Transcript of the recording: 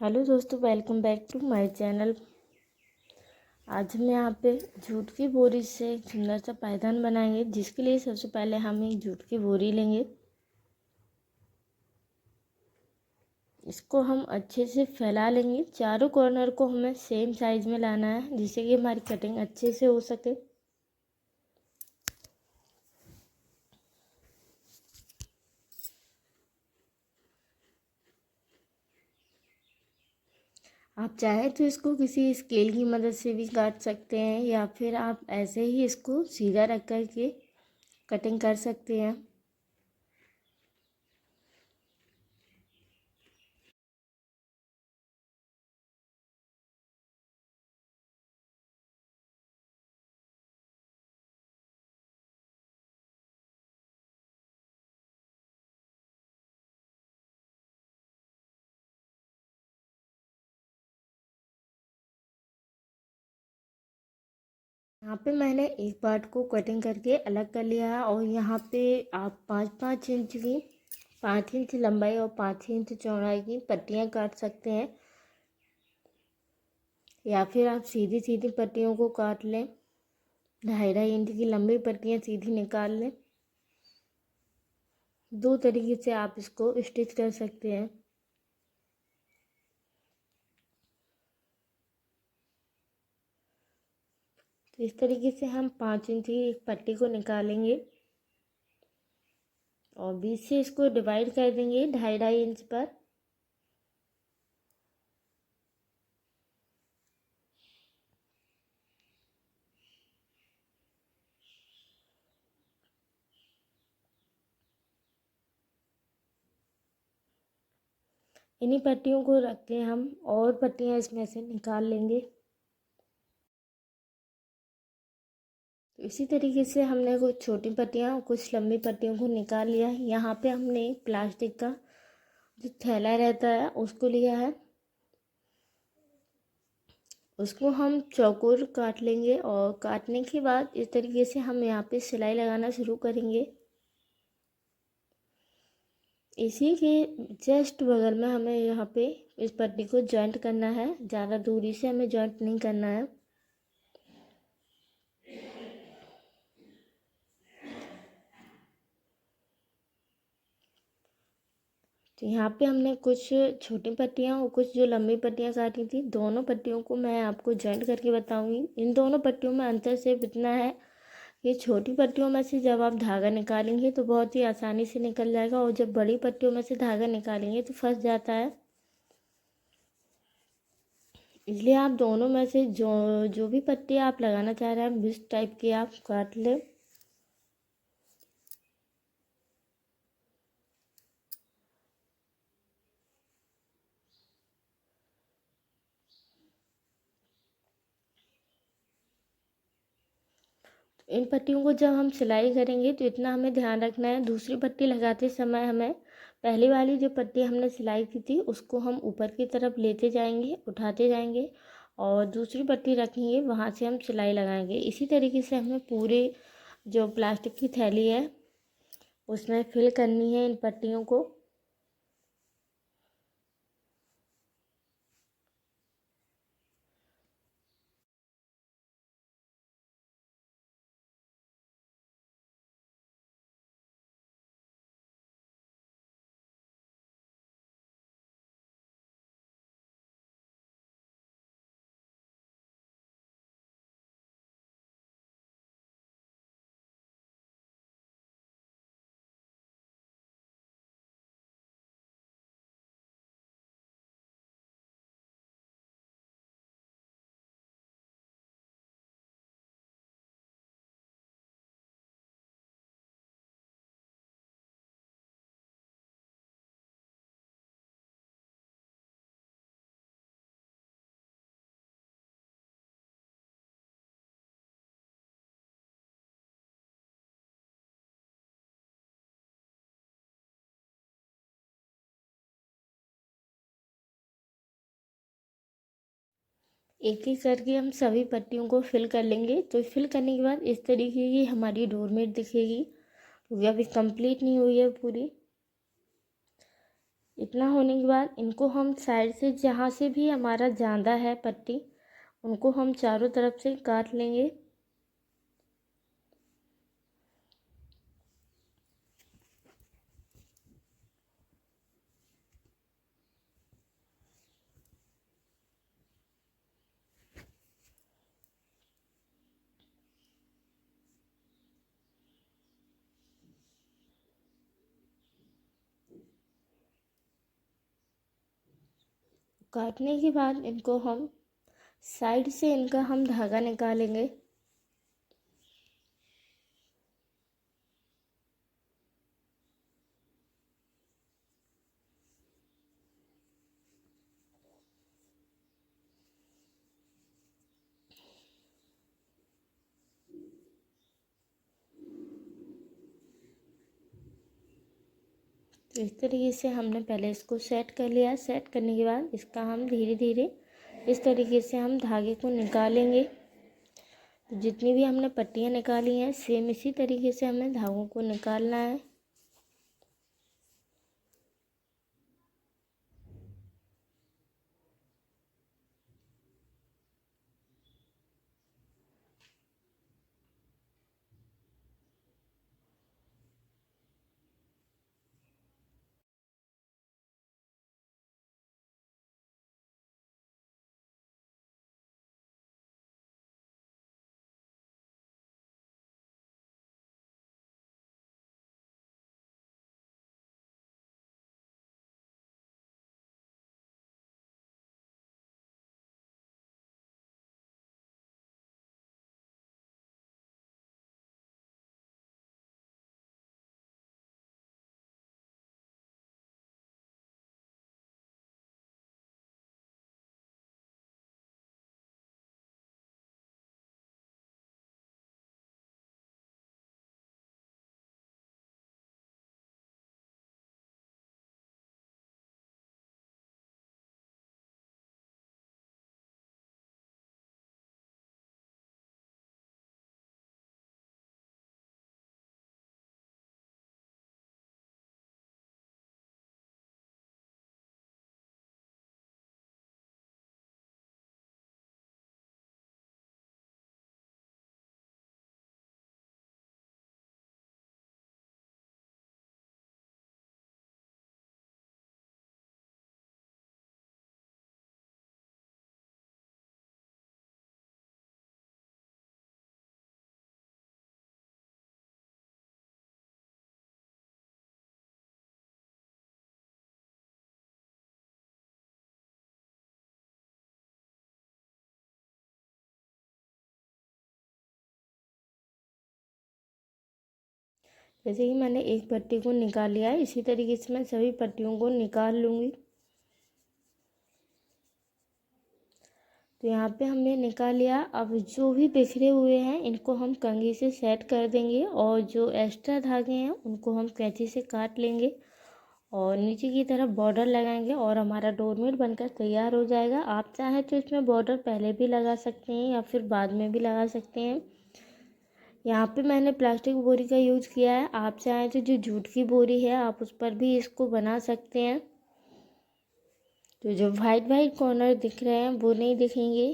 Hello दोस्तों, welcome back to my channel. आज हम यहाँ पे जूट की बोरी से एक सुंदर सा पायदान बनाएंगे, जिसके लिए सबसे पहले हम एक जूट की बोरी लेंगे। इसको हम अच्छे से फैला लेंगे। चारों कॉर्नर को हमें सेम साइज में लाना है, जिससे कि हमारी कटिंग अच्छे से हो सके। आप चाहे तो इसको किसी स्केल की मदद से भी काट सकते हैं, या फिर आप ऐसे ही इसको सीधा रख कर के कटिंग कर सकते हैं। यहाँ पे मैंने एक पार्ट को कटिंग करके अलग कर लिया है, और यहाँ पे आप 5-5 इंच की 5 इंच लंबाई और 5 इंच चौड़ाई की पट्टियाँ काट सकते हैं, या फिर आप सीधी सीधी पट्टियों को काट लें। 2.5-2.5 इंच की लंबी पट्टियाँ सीधी निकाल लें। दो तरीके से आप इसको स्टिच कर सकते हैं। तो इस तरीके से हम 5 इंच की एक पट्टी को निकालेंगे और बीच से इसको डिवाइड कर देंगे 2.5-2.5 इंच पर। इन्हीं पट्टियों को रख के हम और पट्टियाँ इसमें से निकाल लेंगे। तो इसी तरीके से हमने कुछ छोटी पट्टियाँ और कुछ लंबी पट्टियों को निकाल लिया है। यहाँ पे हमने एक प्लास्टिक का जो थैला रहता है उसको लिया है। उसको हम चौकोर काट लेंगे, और काटने के बाद इस तरीके से हम यहाँ पे सिलाई लगाना शुरू करेंगे। इसी के जस्ट बगल में हमें यहाँ पे इस पट्टी को जॉइंट करना है। ज़्यादा दूरी से हमें जॉइंट नहीं करना है। तो यहाँ पे हमने कुछ छोटी पट्टियाँ और कुछ जो लंबी पट्टियाँ काटी थी, दोनों पट्टियों को मैं आपको जॉइंट करके बताऊंगी। इन दोनों पट्टियों में अंतर सिर्फ इतना है, ये छोटी पट्टियों में से जब आप धागा निकालेंगे तो बहुत ही आसानी से निकल जाएगा, और जब बड़ी पट्टियों में से धागा निकालेंगे तो फंस जाता है। इसलिए आप दोनों में से जो जो भी पट्टी आप लगाना चाह रहे हैं, इस टाइप की आप काट लें। इन पट्टियों को जब हम सिलाई करेंगे तो इतना हमें ध्यान रखना है, दूसरी पट्टी लगाते समय हमें पहली वाली जो पट्टी हमने सिलाई की थी उसको हम ऊपर की तरफ लेते जाएंगे, उठाते जाएंगे, और दूसरी पट्टी रखेंगे, वहाँ से हम सिलाई लगाएंगे। इसी तरीके से हमें पूरे जो प्लास्टिक की थैली है उसमें फिल करनी है इन पट्टियों को। एक एक करके हम सभी पट्टियों को फिल कर लेंगे। तो फिल करने के बाद इस तरीके की हमारी डोरमेट दिखेगी, क्योंकि अभी कंप्लीट नहीं हुई है पूरी। इतना होने के बाद इनको हम साइड से जहाँ से भी हमारा जांदा है पट्टी, उनको हम चारों तरफ से काट लेंगे। काटने के बाद इनको हम साइड से इनका हम धागा निकालेंगे। तो इस तरीके से हमने पहले इसको सेट कर लिया। सेट करने के बाद इसका हम धीरे धीरे इस तरीके से हम धागे को निकालेंगे। तो जितनी भी हमने पट्टियाँ निकाली हैं सेम इसी तरीके से हमें धागों को निकालना है। जैसे कि मैंने एक पट्टी को निकाल लिया है, इसी तरीके से मैं सभी पट्टियों को निकाल लूँगी। तो यहाँ पे हमने निकाल लिया। अब जो भी बिखरे हुए हैं इनको हम कंघी से सेट कर देंगे और जो एक्स्ट्रा धागे हैं उनको हम कैंची से काट लेंगे और नीचे की तरफ बॉर्डर लगाएंगे और हमारा डोरमेट बनकर तैयार हो जाएगा। आप चाहें तो इसमें बॉर्डर पहले भी लगा सकते हैं या फिर बाद में भी लगा सकते हैं। यहाँ पे मैंने प्लास्टिक बोरी का यूज किया है। आप चाहें तो जो जूट की बोरी है आप उस पर भी इसको बना सकते हैं। तो जो वाइट वाइट कॉर्नर दिख रहे हैं वो नहीं दिखेंगे।